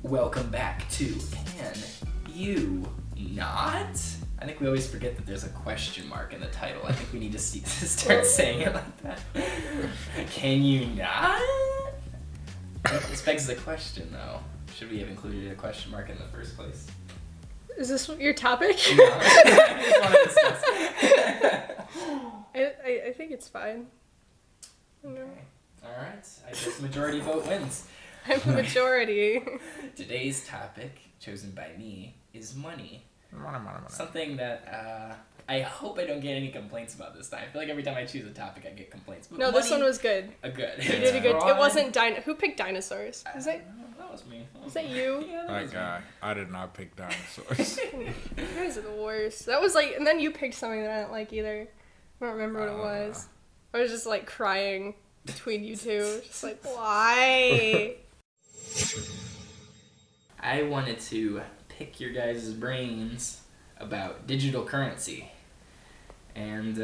Welcome back to Can You Not? I think we always forget that there's a question mark in the title. I think we need to start saying it like that. Can you not? This begs the question, though. Should we have included a question mark in the first place? Is this your topic? No, I just want to discuss. I think it's fine. Okay. Alright, I guess majority vote wins. I'm the majority. Today's topic, chosen by me, is money. Something that I hope I don't get any complaints about this time. I feel like every time I choose a topic, I get complaints. But no, this one was good. Good. You did a good. It wasn't Who picked dinosaurs? Was it? That was me. Was that you? Yeah, That guy. I did not pick dinosaurs. You guys are the worst. That was like, and then you picked something that I didn't like either. I don't remember what it was. I was just like crying between you two. Just like, why? I wanted to pick your guys' brains about digital currency. And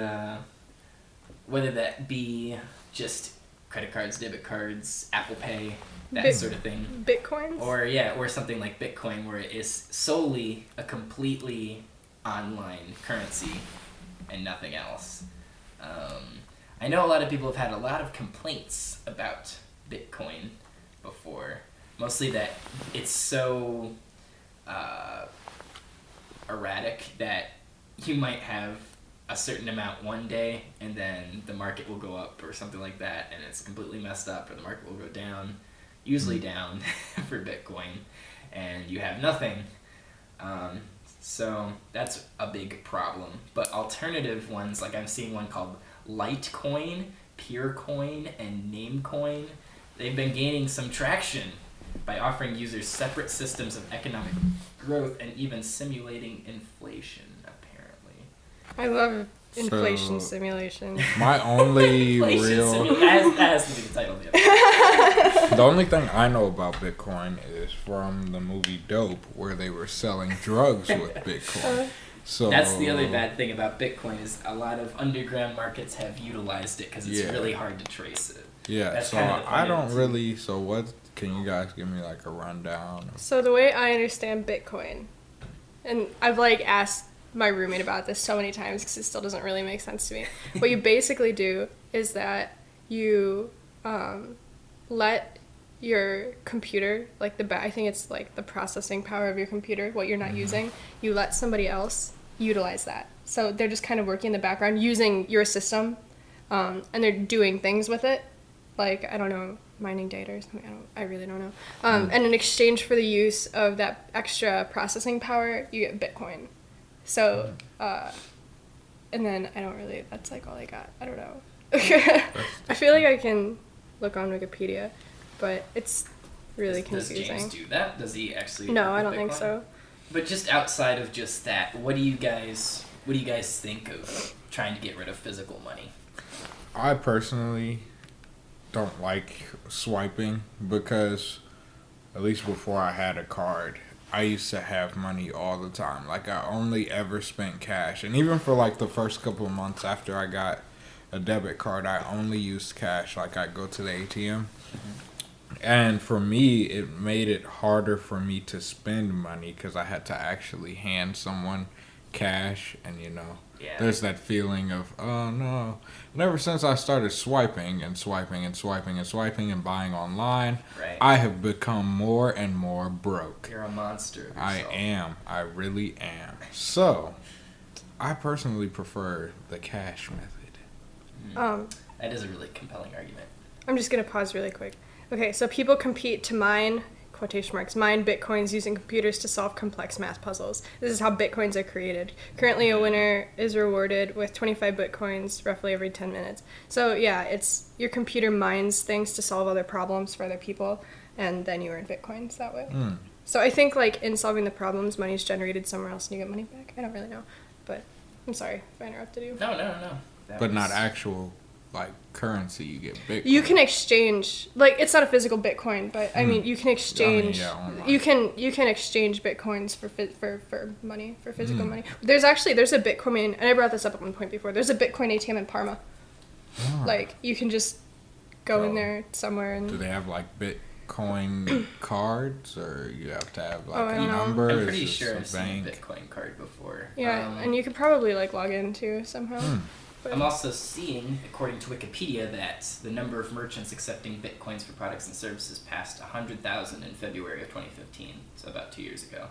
whether that be just credit cards, debit cards, Apple Pay, that sort of thing. Bitcoins? Or something like Bitcoin, where it is solely a completely online currency and nothing else. I know a lot of people have had a lot of complaints about Bitcoin before. Mostly that it's so erratic that you might have a certain amount one day and then the market will go up or something like that, and it's completely messed up, or the market will go down, usually down for Bitcoin, and you have nothing. So that's a big problem. But alternative ones, like I'm seeing one called Litecoin, Purecoin, and Namecoin, they've been gaining some traction by offering users separate systems of economic growth and even simulating inflation, apparently. I love inflation simulation. My only that has to be the title of the episode. The only thing I know about Bitcoin is from the movie Dope, where they were selling drugs with Bitcoin. So that's the other bad thing about Bitcoin, is a lot of underground markets have utilized it because it's really hard to trace it. Yeah, that's so kind of the I don't really. So what? Can you guys give me like a rundown? So the way I understand Bitcoin, and I've like asked my roommate about this so many times because it still doesn't really make sense to me. What you basically do is that you let your computer, like I think it's like the processing power of your computer, what you're not using, you let somebody else utilize that. So they're just kind of working in the background using your system, and they're doing things with it, like, I don't know, mining data or something. I really don't know. And in exchange for the use of that extra processing power, you get Bitcoin. So, and then that's like all I got. I don't know. I feel like I can look on Wikipedia, but it's really confusing. Does James do that? Does he actually? No, I don't think so. But just outside of just that, what do you guys think of trying to get rid of physical money? I personally don't like swiping because, at least before I had a card, I used to have money all the time. Like, I only ever spent cash. And even for like the first couple of months after I got a debit card, I only used cash. Like, I'd go to the ATM. And for me, it made it harder for me to spend money because I had to actually hand someone cash, and there's that feeling of, oh no. And ever since I started swiping and buying online, right, I have become more and more broke. You're a monster. I am. I really am. So, I personally prefer the cash method. That is a really compelling argument. I'm just going to pause really quick. Okay, so people compete to mine Bitcoins using computers to solve complex math puzzles. This is how Bitcoins are created. Currently, a winner is rewarded with 25 Bitcoins roughly every 10 minutes. So yeah, it's your computer mines things to solve other problems for other people, and then you earn Bitcoins that way. So I think like in solving the problems, money is generated somewhere else and you get money back. I don't really know, but I'm sorry if I interrupted you. No. But not actual like currency. You get Bitcoin. You can exchange, like, it's not a physical Bitcoin, but I mean you can exchange. You can exchange Bitcoins for money, for physical money. There's a Bitcoin, and I brought this up at one point before. There's a Bitcoin ATM in Parma. Like, you can just go in there somewhere and. Do they have like Bitcoin cards, or you have to have like Oh, I a don't know. number? I'm Is pretty this sure a I've seen a bank? Bitcoin card before. Yeah, and you could probably like log in too somehow. But I'm also seeing, according to Wikipedia, that the number of merchants accepting Bitcoins for products and services passed 100,000 in February of 2015, so about 2 years ago.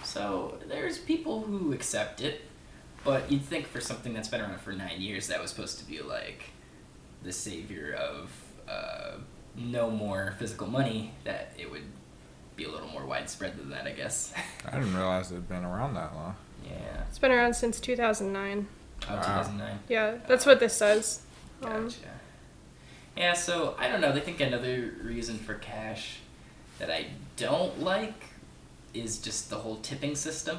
So there's people who accept it, but you'd think for something that's been around for 9 years that was supposed to be like the savior of no more physical money, that it would be a little more widespread than that, I guess. I didn't realize it'd been around that long. Yeah. it's been around since 2009. Oh, Wow. 2009. Yeah, that's what this says. Gotcha. Yeah, so I don't know. I think another reason for cash that I don't like is just the whole tipping system.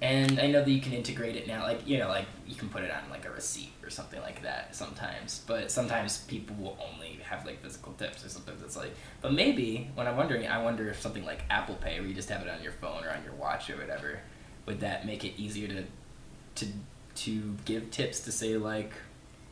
And I know that you can integrate it now, like, you know, like you can put it on like a receipt or something like that sometimes. But sometimes people will only have like physical tips, or sometimes it's like. But maybe when I wonder if something like Apple Pay, where you just have it on your phone or on your watch or whatever, would that make it easier to give tips to, say, like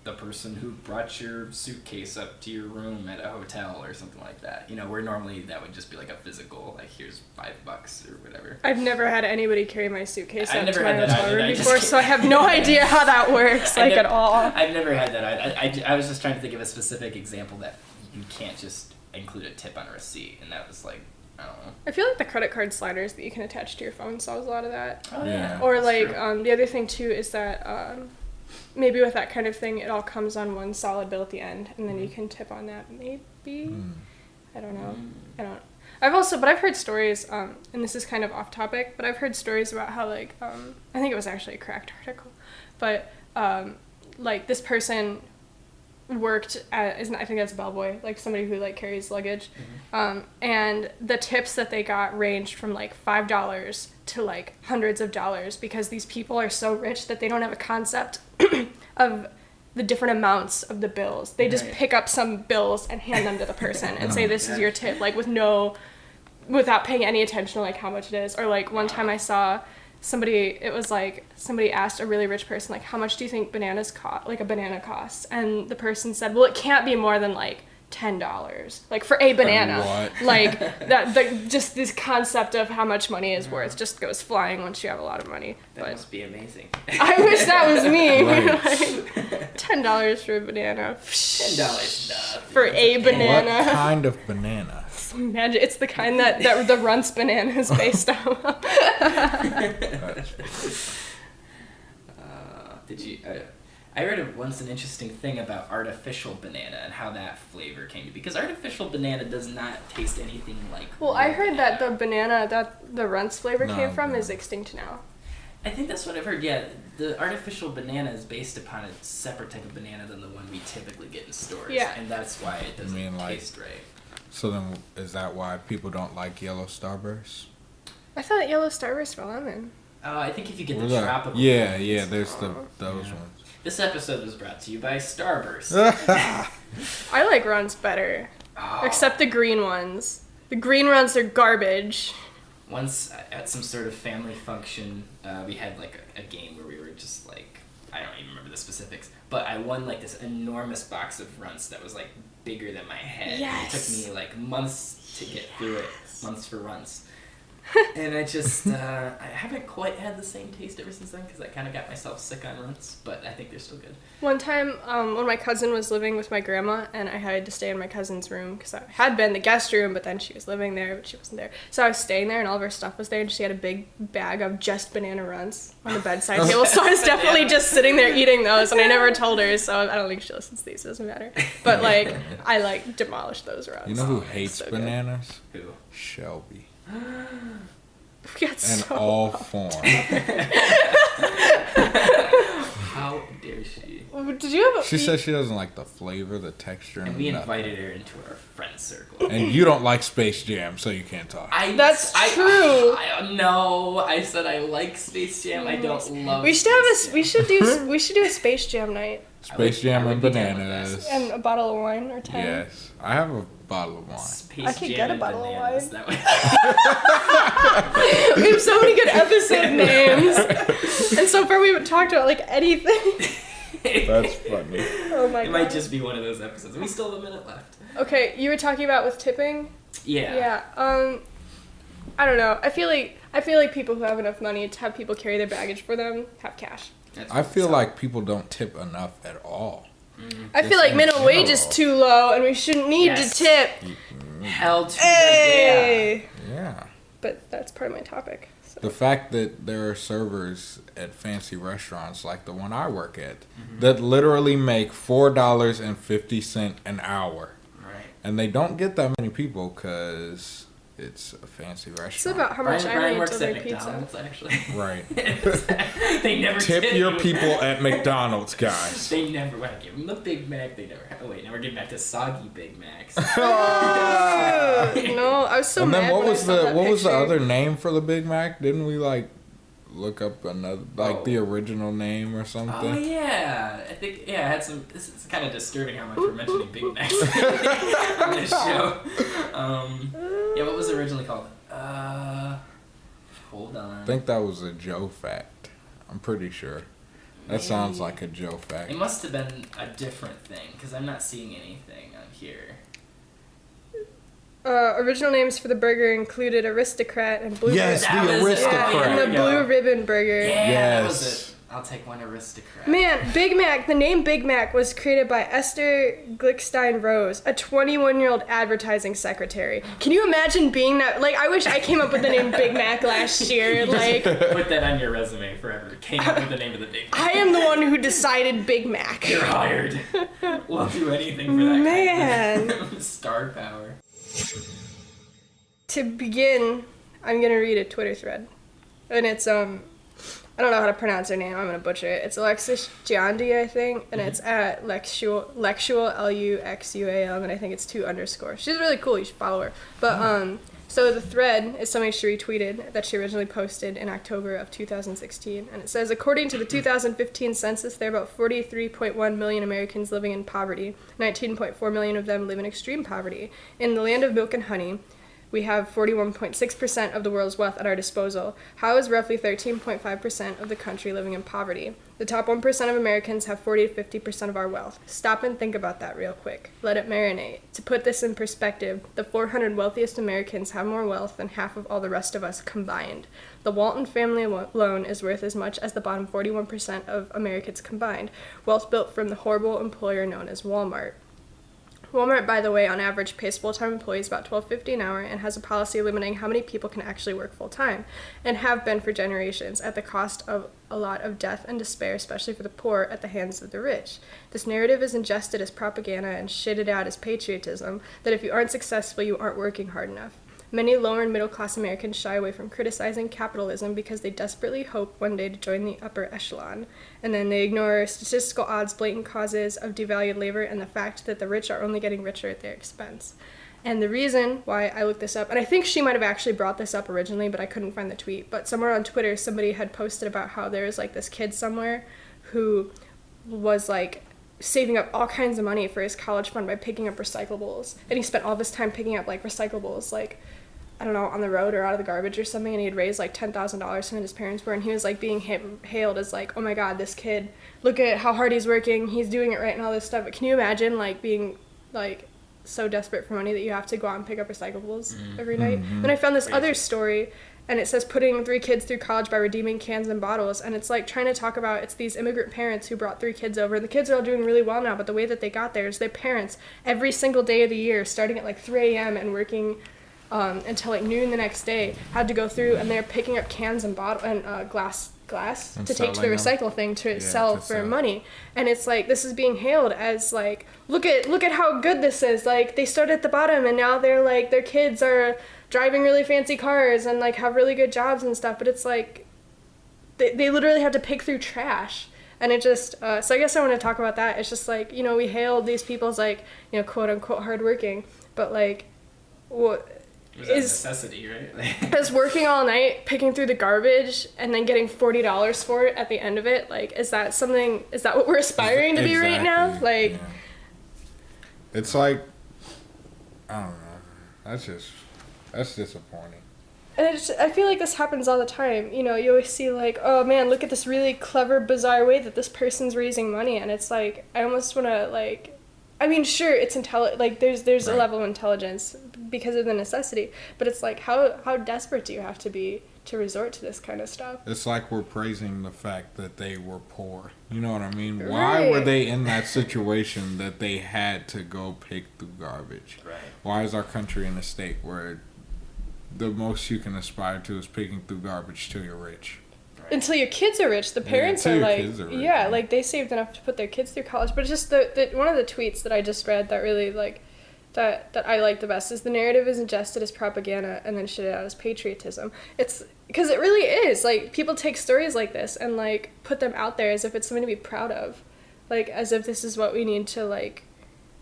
the person who brought your suitcase up to your room at a hotel or something like that, you know, where normally that would just be like a physical, like, here's $5 or whatever. I've never had anybody carry my suitcase I've up never to my had that hotel either. room I just before, so I have no idea how that works, like, at all. I've never had that. I was just trying to think of a specific example that you can't just include a tip on a receipt, and that was like, I don't know. I feel like the credit card sliders that you can attach to your phone solves a lot of that. Oh, Yeah. Or that's like true. the other thing too is that maybe with that kind of thing, it all comes on one solid bill at the end, and then you can tip on that. Maybe I don't know. But I've heard stories, and this is kind of off topic, but I've heard stories about how like I think it was actually a Cracked article, but like this person worked as, I think that's a bellboy, like somebody who like carries luggage, and the tips that they got ranged from like $5 to like hundreds of dollars, because these people are so rich that they don't have a concept of the different amounts of the bills. They just Right. pick up some bills and hand them to the person and say, this is your tip, like without paying any attention to like how much it is. Or like one time I saw somebody asked a really rich person, like, how much do you think a banana costs? And the person said, well, it can't be more than like $10, like for a banana. What? Like just this concept of how much money is worth just goes flying once you have a lot of money. That But must be amazing. I wish that was me. Right. Like, $10 for a banana. $10, For a banana. What kind of banana? Imagine it's the kind that the Runts banana is based on. Did you? I read once an interesting thing about artificial banana and how that flavor came to be, because artificial banana does not taste anything like. Well, I real heard that the banana that the Runts flavor No, came from no. is extinct now. I think that's what I've heard. Yeah, the artificial banana is based upon a separate type of banana than the one we typically get in stores. Yeah. And that's why it doesn't mean, like- taste right. So then, is that why people don't like yellow Starburst? I thought yellow starburst were lemon. I think if you get the What are they? tropical. Yeah, ones- yeah. There's those Yeah. ones. This episode was brought to you by Starburst. I like Runts better, Oh. except the green ones. The green Runts are garbage. Once at some sort of family function, we had like a game where we were just like, I don't even remember the specifics, but I won like this enormous box of Runts that was like bigger than my head. Yes. It took me like months to get through it, months for Runts. And I just, I haven't quite had the same taste ever since then, because I kind of got myself sick on Runts, but I think they're still good. One time, when my cousin was living with my grandma, and I had to stay in my cousin's room, because I had been the guest room, but then she was living there, but she wasn't there. So I was staying there, and all of her stuff was there, and she had a big bag of just banana Runts on the bedside table. So I was definitely just sitting there eating those, and I never told her, so I don't think she listens to these, it doesn't matter. But, like, I, like, demolished those Runts. You know who It's hates so good. bananas? Who? Shelby. We got In so all forms. How dare she? Did you have a... She says she doesn't like the flavor, the texture, And and we nothing. invited her into our friend circle. And you don't like Space Jam, so you can't talk. That's true. No, I said I like Space Jam. I don't love. We should have we should do a Space Jam night Space Jam and bananas. and a bottle of wine or 10. Yes. I have a bottle of wine. Space I could Jam get a and bottle of bananas. wine. That way. We have so many good episode names. And so far we haven't talked about like anything. That's funny. Oh my It god. might just be one of those episodes. We still have a minute left. Okay, you were talking about with tipping? Yeah. Yeah. I don't know. I feel like people who have enough money to have people carry their baggage for them have cash. I feel like people don't tip enough at all. I feel like minimum wage is too low and we shouldn't need to tip. Hell to Hey! Yeah. But that's part of my topic. So. The fact that there are servers at fancy restaurants like the one I work at that literally make $4.50 an hour. Right. And they don't get that many people because it's a fancy restaurant. It's about how much Brian I works make to at make pizza. McDonald's, actually. Right. They never Tip your people at McDonald's, guys. They never want to give them the Big Mac. They never. Oh wait, now we're getting back to soggy Big Macs. No, I was so And mad then what when was I saw that what was the picture. other name for the Big Mac? Didn't we look up another the original name or something? Oh yeah, I think I had some. This is kind of disturbing how much we're mentioning Big Macs on this show. Yeah, what was it originally called? Hold on. I think that was a Joe fact. I'm pretty sure. That sounds like a Joe fact. It must have been a different thing because I'm not seeing anything on here. Original names for the burger included Aristocrat and Blue Yes, Ribbon. the Aristocrat. Yeah, and the Blue Ribbon Burger. Yeah, that was Yes. it. I'll take one Aristocrat. Man, Big Mac, the name Big Mac was created by Esther Glickstein Rose, a 21-year-old advertising secretary. Can you imagine being that? Like, I wish I came up with the name Big Mac last year. Like, Put that on your resume forever. Came up with the name of the Big Mac. I am the one who decided Big Mac. You're hired. We'll do anything for that Man. kind of star power. To begin, I'm gonna read a Twitter thread, and it's I don't know how to pronounce her name. I'm gonna butcher it. It's Alexis Giandi, I think, and it's at Lexual Luxual, and I think it's 2 underscores. She's really cool. You should follow her. But so the thread is something she retweeted that she originally posted in October of 2016, and it says, according to the 2015 census, there are about 43.1 million Americans living in poverty. 19.4 million of them live in extreme poverty. In the land of milk and honey, we have 41.6% of the world's wealth at our disposal. How is roughly 13.5% of the country living in poverty? The top 1% of Americans have 40 to 50% of our wealth. Stop and think about that real quick. Let it marinate. To put this in perspective, the 400 wealthiest Americans have more wealth than half of all the rest of us combined. The Walton family alone is worth as much as the bottom 41% of Americans combined. Wealth built from the horrible employer known as Walmart. Walmart, by the way, on average pays full-time employees about $12.50 an hour and has a policy limiting how many people can actually work full-time, and have been for generations, at the cost of a lot of death and despair, especially for the poor, at the hands of the rich. This narrative is ingested as propaganda and shitted out as patriotism, that if you aren't successful, you aren't working hard enough. Many lower and middle-class Americans shy away from criticizing capitalism because they desperately hope one day to join the upper echelon. And then they ignore statistical odds, blatant causes of devalued labor, and the fact that the rich are only getting richer at their expense. And the reason why I looked this up, and I think she might have actually brought this up originally, but I couldn't find the tweet, but somewhere on Twitter, somebody had posted about how there was, like, this kid somewhere who was, like, saving up all kinds of money for his college fund by picking up recyclables. And he spent all this time picking up, like, recyclables, like, I don't know, on the road or out of the garbage or something, and he had raised like $10,000 from his parents were, and he was like being hailed as like, oh my god, this kid, look at how hard he's working, he's doing it right and all this stuff. But can you imagine like being like so desperate for money that you have to go out and pick up recyclables every night? Then I found this other story, and it says putting 3 kids through college by redeeming cans and bottles, and it's like trying to talk about, it's these immigrant parents who brought 3 kids over, and the kids are all doing really well now, but the way that they got there is their parents every single day of the year, starting at like 3 a.m. and working until like noon the next day, had to go through, and they're picking up cans and bottle and glass And to take to the selling them. recycle thing to sell for money. And it's like, this is being hailed as like, look at how good this is. Like, they started at the bottom and now they're like, their kids are driving really fancy cars and like have really good jobs and stuff. But it's like, they literally have to pick through trash. And it just, so I guess I want to talk about that. It's just like, you know, we hailed these people as like, you know, quote unquote hardworking, but like, what It was a necessity, right? is working all night, picking through the garbage, and then getting $40 for it at the end of it? Like, is that what we're aspiring to be right now? Like, yeah. It's like, I don't know. That's disappointing. And I feel like this happens all the time. You know, you always see like, oh man, look at this really clever, bizarre way that this person's raising money, and it's like I almost want to like, I mean, sure, it's like there's a level of intelligence because of the necessity, but it's like how desperate do you have to be to resort to this kind of stuff? It's like we're praising the fact that they were poor. You know what I mean? Why were they in that situation that they had to go pick through garbage? Right. Why is our country in a state where the most you can aspire to is picking through garbage till you're rich? Right. Until your kids are rich, the parents are like, yeah, like they saved enough to put their kids through college. But it's just the one of the tweets that I just read that really like that I like the best is the narrative is ingested as propaganda and then shitted out as patriotism. It's because it really is like people take stories like this and like put them out there as if it's something to be proud of, like as if this is what we need to like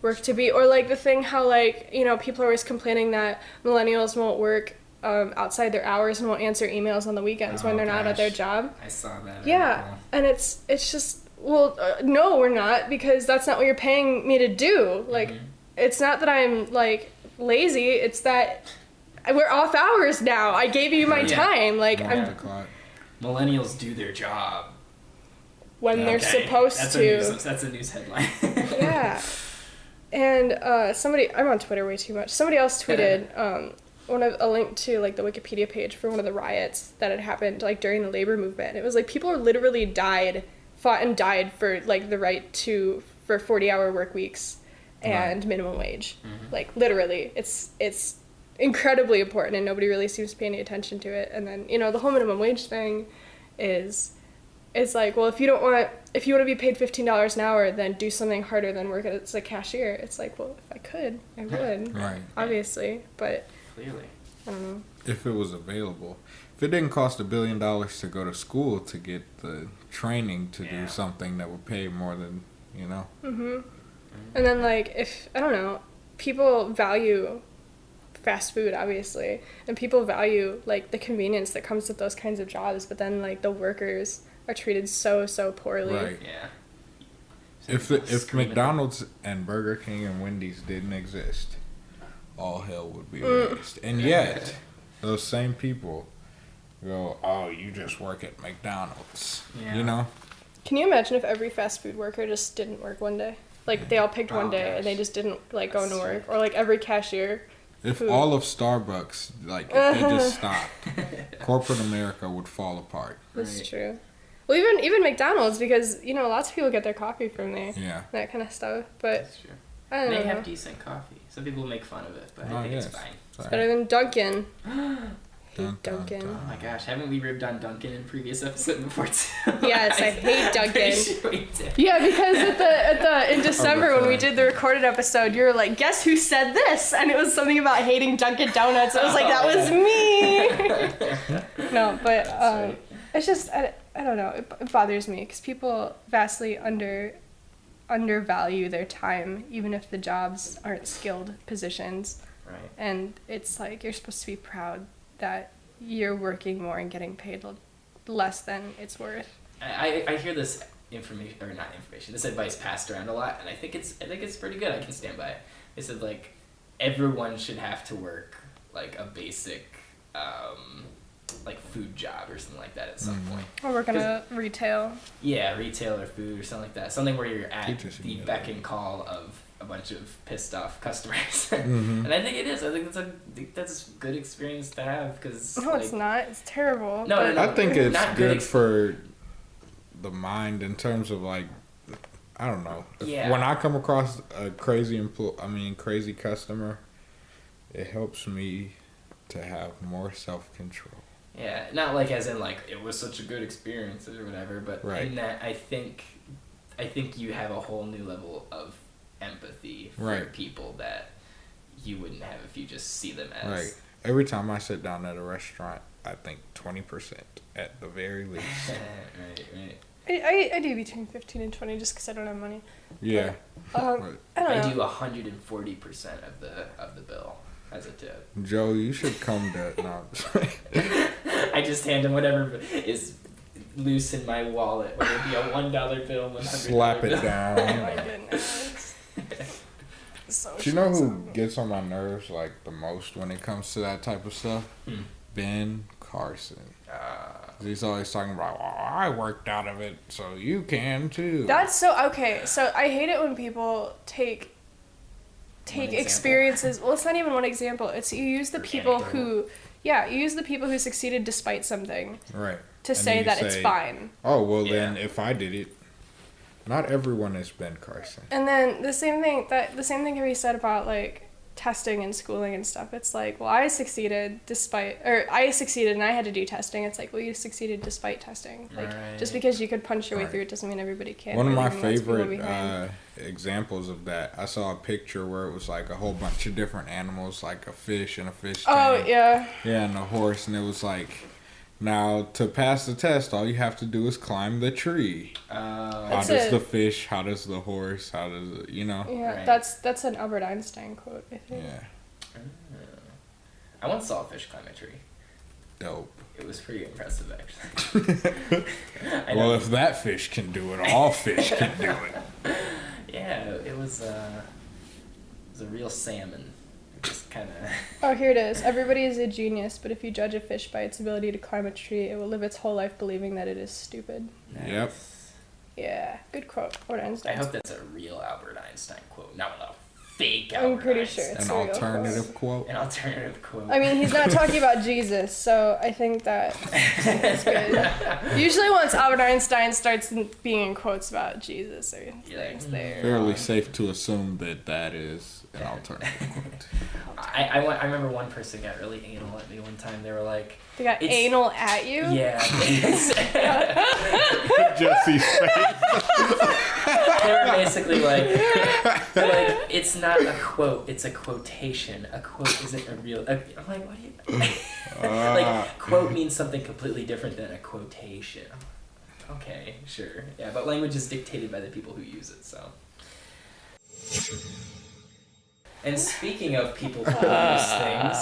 work to be, or like the thing how like, you know, people are always complaining that millennials won't work outside their hours and won't answer emails on the weekends when they're not at their job. I saw that. Yeah, and it's just, well, no, we're not, because that's not what you're paying me to do. Like, it's not that I'm like lazy. It's that we're off hours now. I gave you my time. Like, millennials do their job when they're supposed to. That's a news headline. Yeah. And somebody, I'm on Twitter way too much. Somebody else tweeted a link to like the Wikipedia page for one of the riots that had happened like during the labor movement. It was like people literally fought and died for like the right for 40-hour work weeks and minimum wage. Like literally, it's incredibly important, and nobody really seems to pay any attention to it. And then, you know, the whole minimum wage thing is. It's like, well, if you want to be paid $15 an hour, then do something harder than work as a cashier. It's like, well, if I could, I would. Right. Obviously, but clearly, I don't know. If it was available, if it didn't cost $1 billion to go to school to get the training to do something that would pay more than, you know. And then like if I don't know, people value fast food obviously, and people value like the convenience that comes with those kinds of jobs, but then like the workers are treated so poorly. Right. Yeah. If McDonald's and Burger King and Wendy's didn't exist, all hell would be raised. And yet, those same people go, "Oh, you just work at McDonald's." Yeah. You know? Can you imagine if every fast food worker just didn't work one day? Like they all picked one day and they just didn't like go into work, or like every cashier. If all of Starbucks, like if they just stopped, corporate America would fall apart. That's true. Well, even McDonald's, because, you know, lots of people get their coffee from there. Yeah. That kind of stuff. But that's true. I don't know. They have decent coffee. Some people make fun of it, but I think it's fine. It's better than Dunkin'. Hate Dunkin'. Oh my gosh, haven't we ribbed on Dunkin' in previous episode before too? Yes, I hate Dunkin'. Sure we did. Yeah, because in December when we did the recorded episode, you were like, guess who said this? And it was something about hating Dunkin' Donuts. I was like, that was me. No, but right. It's just I don't know. It bothers me because people vastly undervalue their time, even if the jobs aren't skilled positions. Right. And it's like you're supposed to be proud that you're working more and getting paid less than it's worth. I hear this this advice passed around a lot, and I think it's pretty good. I can stand by it. They said like everyone should have to work like a basic like food job or something like that at some point. Or work in a retail. Yeah, retail or food or something like that. Something where you're at the beck and call of a bunch of pissed off customers. And I think it is. I think that's a good experience to have because. No, it's not. It's terrible. No. I think it's good for the mind in terms of like, I don't know. When I come across a crazy crazy customer, it helps me to have more self-control. Yeah, not like as in like it was such a good experience or whatever, but in that I think you have a whole new level of empathy for people that you wouldn't have if you just see them as. Right. Every time I sit down at a restaurant, I think 20% at the very least. Right. I do between 15 and 20 just because I don't have money. Yeah. But, I do 140% of the bill as a tip. Joe, you should come to. No. I just hand him whatever is loose in my wallet, whether it be a $1 bill, $100 slap it bill. down. Oh my goodness. So do you know who gets on my nerves like the most when it comes to that type of stuff? Ben Carson. He's always talking about, I worked out of it, so you can too. That's so okay. So I hate it when people take experiences. Well, it's not even one example. It's you use the people who, you use the people who succeeded despite something. Right. To say that it's fine. Oh well, then if I did it, not everyone is Ben Carson. And then the same thing can be said about like testing and schooling and stuff. It's like, well, I succeeded and I had to do testing. It's like, well, you succeeded despite testing. Like, just because you could punch your way through it doesn't mean everybody can. One of my favorite examples of that, I saw a picture where it was like a whole bunch of different animals, like a fish and a fish tank. Oh, yeah. Yeah, and a horse, and it was like, now, to pass the test, all you have to do is climb the tree. How does the fish, how does the horse, how does it, Yeah, Right. that's an Albert Einstein quote, I think. Yeah. I once saw a fish climb a tree. Dope. It was pretty impressive, actually. Well, if that fish can do it, all fish can do it. Yeah, it was a real salmon. Just kind of. Oh, here it is. Everybody is a genius, but if you judge a fish by its ability to climb a tree, it will live its whole life believing that it is stupid. Nice. Yep. Yeah, good quote. Albert Einstein. I hope that's a real Albert Einstein quote, not a fake Albert I'm pretty Einstein. sure it's An a real alternative quote. An alternative quote. I mean, he's not talking about Jesus, so I think that's good. Usually once Albert Einstein starts being in quotes about Jesus or things there. Fairly safe to assume that is an alternative quote. I remember one person got really anal at me one time. They were like... They got anal at you? Yeah. Jesse's face. They were basically like, it's not a quote, it's a quotation. A quote isn't a real... I'm like, what do you... like, quote means something completely different than a quotation. Okay, sure. Yeah, but language is dictated by the people who use it, so... And speaking of people who use things,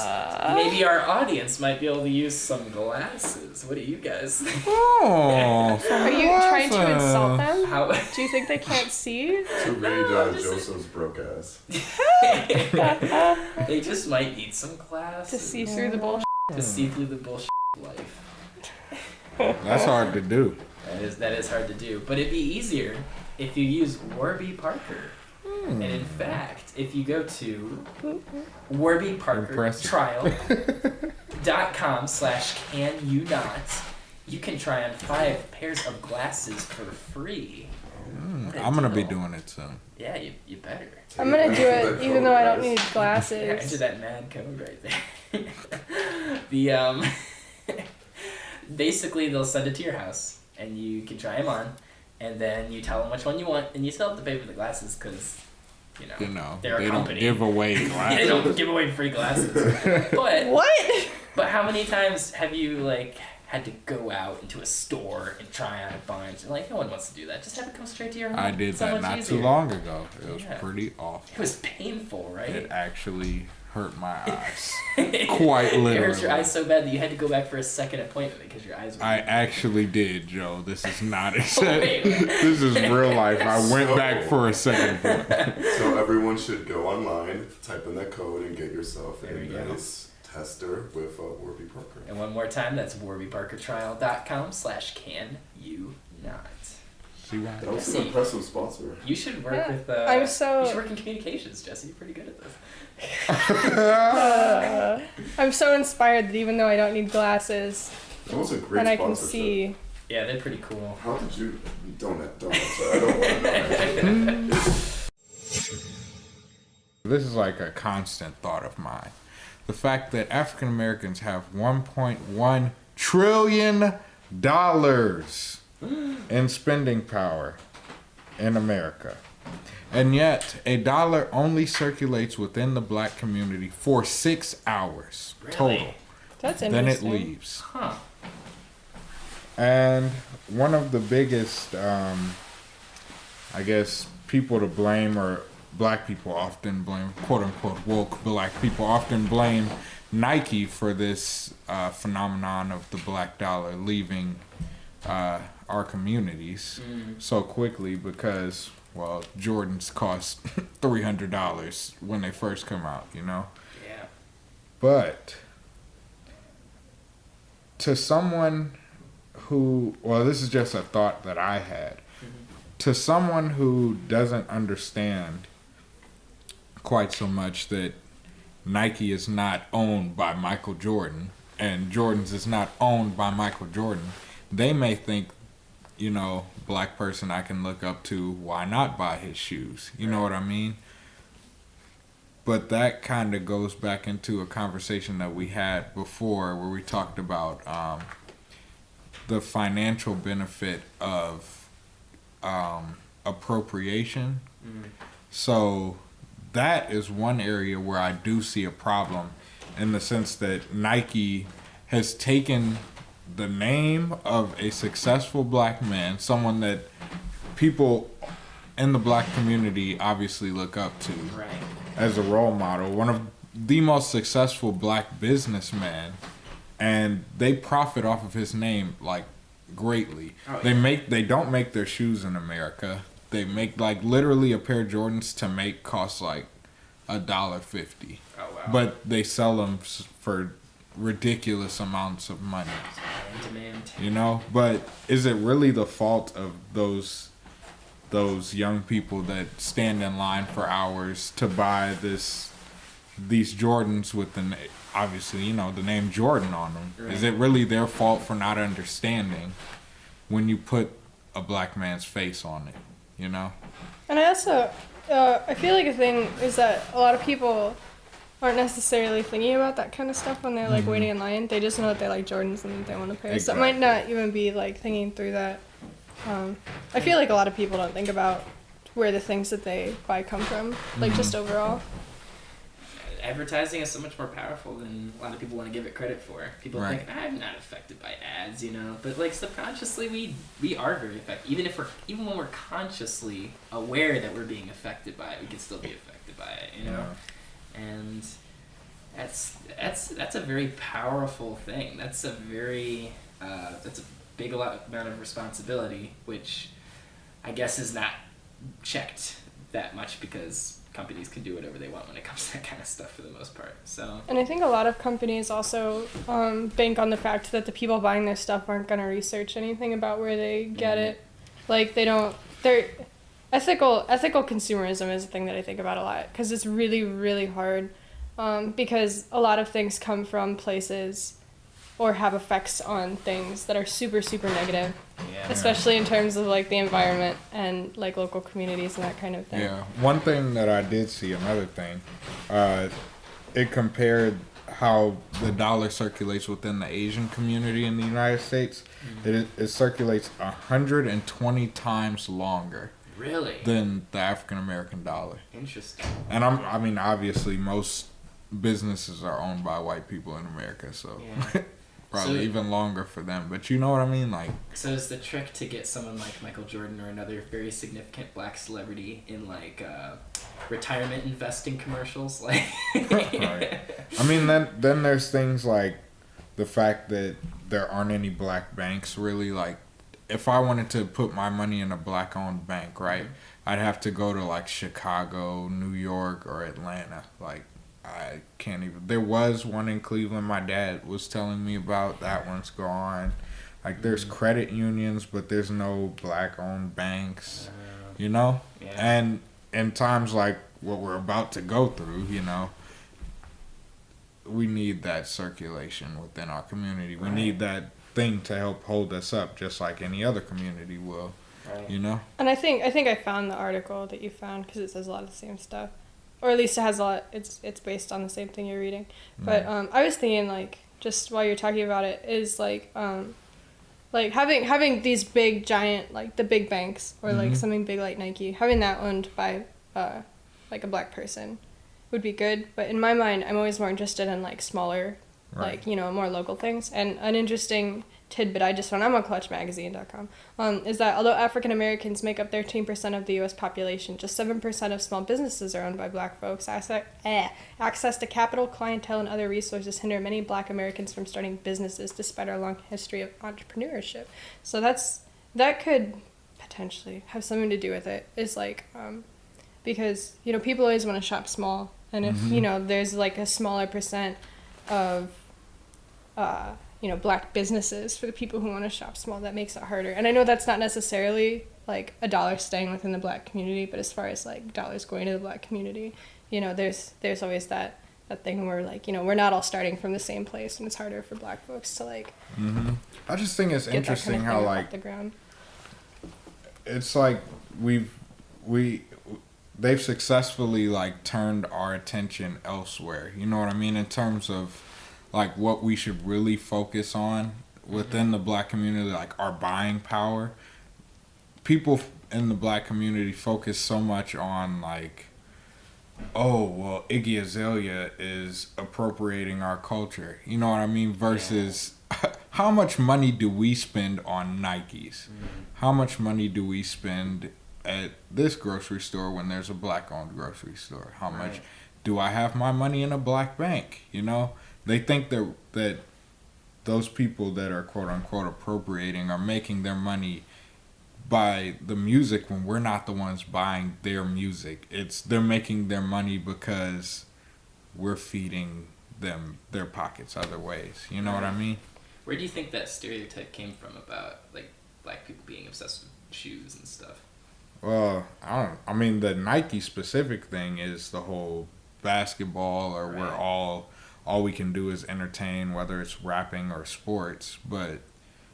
maybe our audience might be able to use some glasses. What do you guys think? Oh, Are you trying to insult them? How? Do you think they can't see? To read Joseph's broke ass. They just might need some glasses. To see through the bullshit? To see through the bullshit of life. that's hard to do. That is hard to do. But it'd be easier if you use Warby Parker. And in fact, if you go to warbyparkertrial.com/canyounot, you can try on 5 pairs of glasses for free. I'm going to be doing it soon. Yeah, you better. I'm gonna do it even though I don't need glasses. Yeah, enter that mad code right there. The basically they'll send it to your house and you can try them on, and then you tell them which one you want, and you still have to pay for the glasses because they're a company. Don't give away glasses. They don't give away free glasses. But What? But how many times have you had to go out into a store and try on a bunch? Like, no one wants to do that. Just have it come straight to your home. I did It's so that much not easier. too long ago. It was Yeah. pretty awful. It was painful, right? It actually hurt my eyes. Quite literally. It hurt your eyes so bad that you had to go back for a second appointment because your eyes were... I actually did, Joe. This is not a Wait. This is real life. I went back for a second appointment. So everyone should go online, type in that code, and get yourself a There we go. nice tester with Warby Parker. And one more time, that's warbyparkertrial.com/canyounot. C.Y.N. That was an impressive sponsor. You should work Yeah. with... I'm so- You should work in communications, Jesse. You're pretty good at this. I'm so inspired that even though I don't need glasses That was a great and I can sponsorship. see. Yeah, they're pretty cool. How did you... Don't answer. I don't want to know. This is like a constant thought of mine. The fact that African Americans have $1.1 trillion in spending power in America. And yet, a dollar only circulates within the black community for 6 hours total. That's Then it interesting. leaves. Huh. And one of the biggest, I guess, people to blame, or black people often blame, quote unquote, woke black people often blame Nike for this phenomenon of the black dollar leaving our communities so quickly because, well, Jordans cost $300 when they first come out, Yeah. But to someone who, well, this is just a thought that I had. To someone who doesn't understand quite so much that Nike is not owned by Michael Jordan and Jordan's is not owned by Michael Jordan, they may think, you know, black person I can look up to, why not buy his shoes? You know what I mean? But that kind of goes back into a conversation that we had before where we talked about the financial benefit of appropriation. So that is one area where I do see a problem in the sense that Nike has taken the name of a successful black man, someone that people in the black community obviously look up to as a role model, one of the most successful black businessmen, and they profit off of his name like greatly. They don't make their shoes in America. They make like literally a pair of Jordans to make costs like $1.50. Oh wow! But they sell them for ridiculous amounts of money. Demand. You know, but is it really the fault of those young people that stand in line for hours to buy these Jordans with obviously, you know, the name Jordan on them? Right. Is it really their fault for not understanding when you put a black man's face on it, you know? And I also, I feel like a thing is that a lot of people aren't necessarily thinking about that kind of stuff when they're like waiting in line. They just know that they like Jordans and that they want a pair. Exactly. So it might not even be like thinking through that. I feel like a lot of people don't think about where the things that they buy come from, like just overall. Advertising is so much more powerful than a lot of people want to give it credit for. People think, I'm not affected by ads, you know, but like subconsciously we are very affected. Even when we're consciously aware that we're being affected by it, we can still be affected by it, you know. And that's a very powerful thing. That's a big amount of responsibility, which I guess is not checked that much because companies can do whatever they want when it comes to that kind of stuff for the most part. So. And I think a lot of companies also bank on the fact that the people buying their stuff aren't going to research anything about where they get it. Like they're ethical consumerism is a thing that I think about a lot because it's really, really hard because a lot of things come from places or have effects on things that are super, super negative, especially in terms of like the environment and like local communities and that kind of thing. Yeah, one thing that I did see, another thing, it compared how the dollar circulates within the Asian community in the United States. It circulates 120 times longer. Really? Than the African American dollar. Interesting. And I mean, obviously, most businesses are owned by white people in America, so probably even longer for them. But you know what I mean, like. So is the trick to get someone like Michael Jordan or another very significant black celebrity in like retirement investing commercials, like? Right. I mean, then there's things like the fact that there aren't any black banks really, like. If I wanted to put my money in a black-owned bank, right, I'd have to go to, like, Chicago, New York, or Atlanta. Like, I can't even... There was one in Cleveland my dad was telling me about. That one's gone. Like, there's credit unions, but there's no black-owned banks, you know? Yeah. And in times like what we're about to go through, you know, we need that circulation within our community. We need that thing to help hold us up, just like any other community will, you know. And I think I found the article that you found because it says a lot of the same stuff, or at least it has a lot. It's based on the same thing you're reading. But I was thinking, like, just while you're talking about it, is like having these big giant, like the big banks or like something big like Nike, having that owned by like a black person would be good. But in my mind, I'm always more interested in like smaller. Like, you know, more local things. And an interesting tidbit I just found, I'm on clutchmagazine.com, is that although African Americans make up 13% of the U.S. population, just 7% of small businesses are owned by black folks. Access to capital, clientele, and other resources hinder many black Americans from starting businesses despite our long history of entrepreneurship. So that could potentially have something to do with it. Is like, because, you know, people always want to shop small. And if, you know, there's like a smaller percent of black businesses for the people who want to shop small, that makes it harder. And I know that's not necessarily like a dollar staying within the black community, but as far as like dollars going to the black community, there's always that thing where like, we're not all starting from the same place, and it's harder for black folks to like I just think it's get interesting that kind of how thing like off the ground. it's like they've successfully like turned our attention elsewhere. You know what I mean? In terms of like what we should really focus on within the black community, like our buying power. People in the black community focus so much on like, oh, well, Iggy Azalea is appropriating our culture. You know what I mean? Versus how much money do we spend on Nikes? How much money do we spend at this grocery store when there's a black-owned grocery store? How much do I have my money in a black bank? They think that those people that are quote-unquote appropriating are making their money by the music when we're not the ones buying their music. They're making their money because we're feeding them their pockets other ways. You know what I mean? Where do you think that stereotype came from about like black people being obsessed with shoes and stuff? Well, I mean, the Nike specific thing is the whole basketball, or we're all we can do is entertain, whether it's rapping or sports. But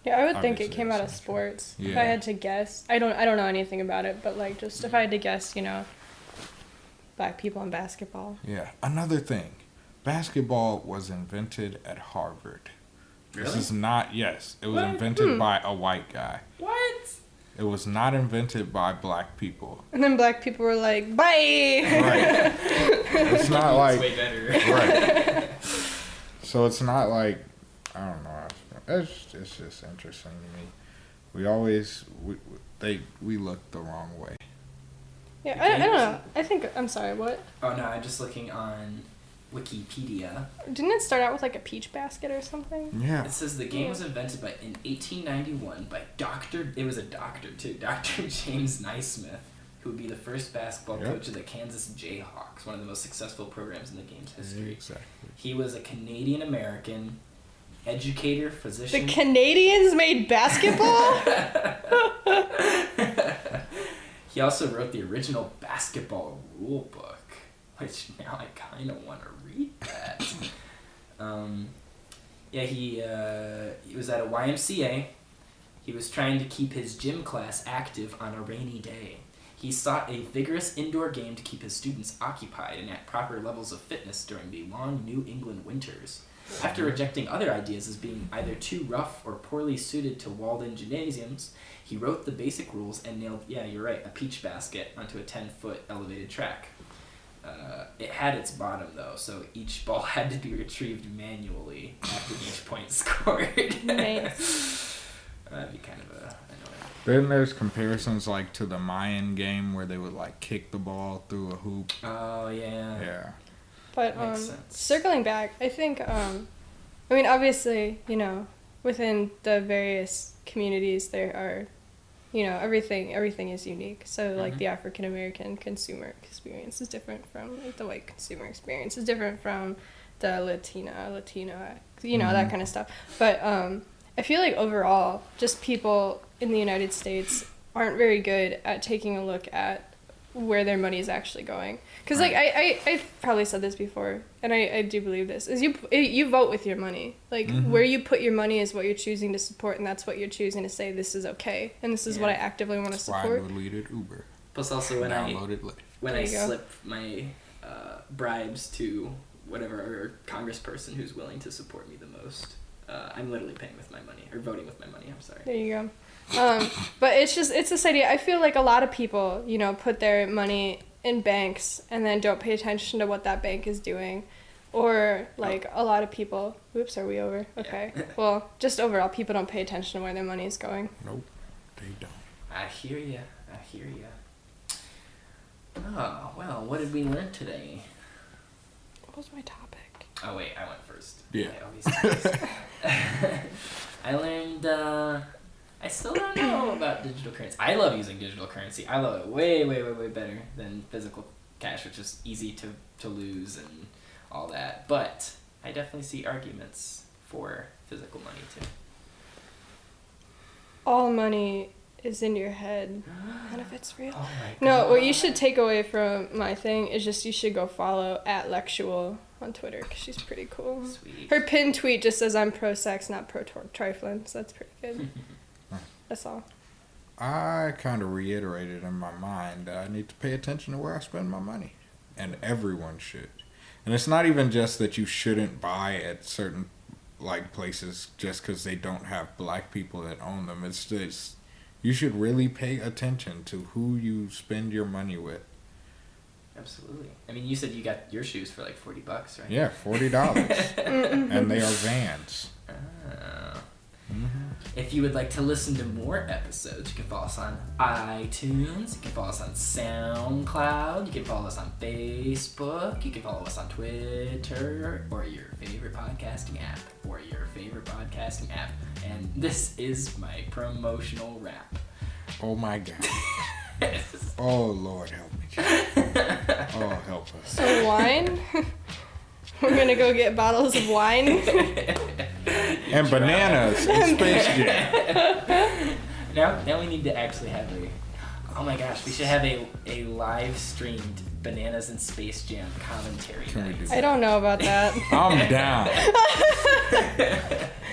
yeah, I would think it came out of sports. Yeah. If I had to guess, I don't know anything about it, but like just if I had to guess, black people in basketball. Yeah, another thing, basketball was invented at Harvard. Really? This is not. Yes, it was invented by a white guy. What? It was not invented by black people. And then black people were like, bye! Right. It's not like... It's way better. Right. So it's not like... I don't know. It's just interesting to me. We always... We look the wrong way. Yeah, I don't know. I think... I'm sorry, what? Oh, no, I'm just looking on Wikipedia. Didn't it start out with like a peach basket or something? Yeah. It says the game was invented in 1891 by it was a doctor too, Dr. James Naismith, who would be the first basketball coach of the Kansas Jayhawks, one of the most successful programs in the game's history. Exactly. He was a Canadian-American educator, physician. The Canadians made basketball? He also wrote the original basketball rule book, which now I kind of want to read that. He was at a YMCA. He was trying to keep his gym class active on a rainy day. He sought a vigorous indoor game to keep his students occupied and at proper levels of fitness during the long New England winters. After rejecting other ideas as being either too rough or poorly suited to walled-in gymnasiums, he wrote the basic rules and nailed, a peach basket onto a 10-foot elevated track. It had its bottom, though, so each ball had to be retrieved manually after each point scored. Nice. That'd be kind of annoying. Then there's comparisons like to the Mayan game where they would like kick the ball through a hoop. Oh, yeah. Yeah. But Makes sense. circling back, I think, obviously, within the various communities there are, everything is unique. So, like, the African American consumer experience is different from, like, the white consumer experience is different from the Latino, that kind of stuff. But I feel like overall, just people in the United States aren't very good at taking a look at where their money is actually going. Because, like, I've probably said this before, and I do believe this, is you vote with your money. Like, where you put your money is what you're choosing to support, and that's what you're choosing to say, this is okay, and this is what I actively want to support. Why deleted Uber? Plus, also, when I go. slip my bribes to whatever congressperson who's willing to support me the most, I'm literally paying with my money, or voting with my money, I'm sorry. There you go. But it's this idea. I feel like a lot of people, put their money in banks and then don't pay attention to what that bank is doing. Or, like, a lot of people... Oops, are we over? Okay. Yeah. Well, just overall, people don't pay attention to where their money is going. Nope, they don't. I hear ya. Oh, well, what did we learn today? What was my topic? Oh, wait, I went first. Yeah. I always I learned, I still don't know about digital currency. I love using digital currency. I love it way, way, way, way better than physical cash, which is easy to lose and all that. But I definitely see arguments for physical money too. All money is in your head. None of it's real. Oh my No, God. what you should take away from my thing is just you should go follow @Lexual on Twitter because she's pretty cool. Sweet. Her pinned tweet just says, "I'm pro sex, not pro trifling," so that's pretty good. That's all. I kind of reiterated in my mind that I need to pay attention to where I spend my money. And everyone should. And it's not even just that you shouldn't buy at certain like places just because they don't have black people that own them. It's just, you should really pay attention to who you spend your money with. Absolutely. I mean, you said you got your shoes for like $40, right? Yeah, $40. And they are Vans. If you would like to listen to more episodes, you can follow us on iTunes, you can follow us on Soundcloud, you can follow us on Facebook, you can follow us on Twitter, or your favorite podcasting app, And this is my promotional rap. Oh my God. Oh Lord, help me. Oh, help us. So wine? We're gonna go get bottles of wine. And bananas and Space Jam. Now we need to actually have oh my gosh, we should have a live streamed Bananas and Space Jam commentary Can we night. do I don't know about that. I'm down.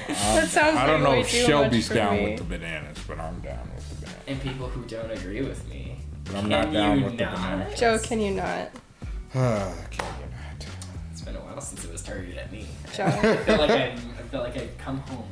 That sounds I don't like know way if too Shelby's much for down me. with the bananas, but I'm down with the bananas. And people who don't agree with me. But I'm not down you with the not? bananas. Joe, can you not? Can you not? It's been a while since it was targeted at me. Joe. I feel like I'd come home.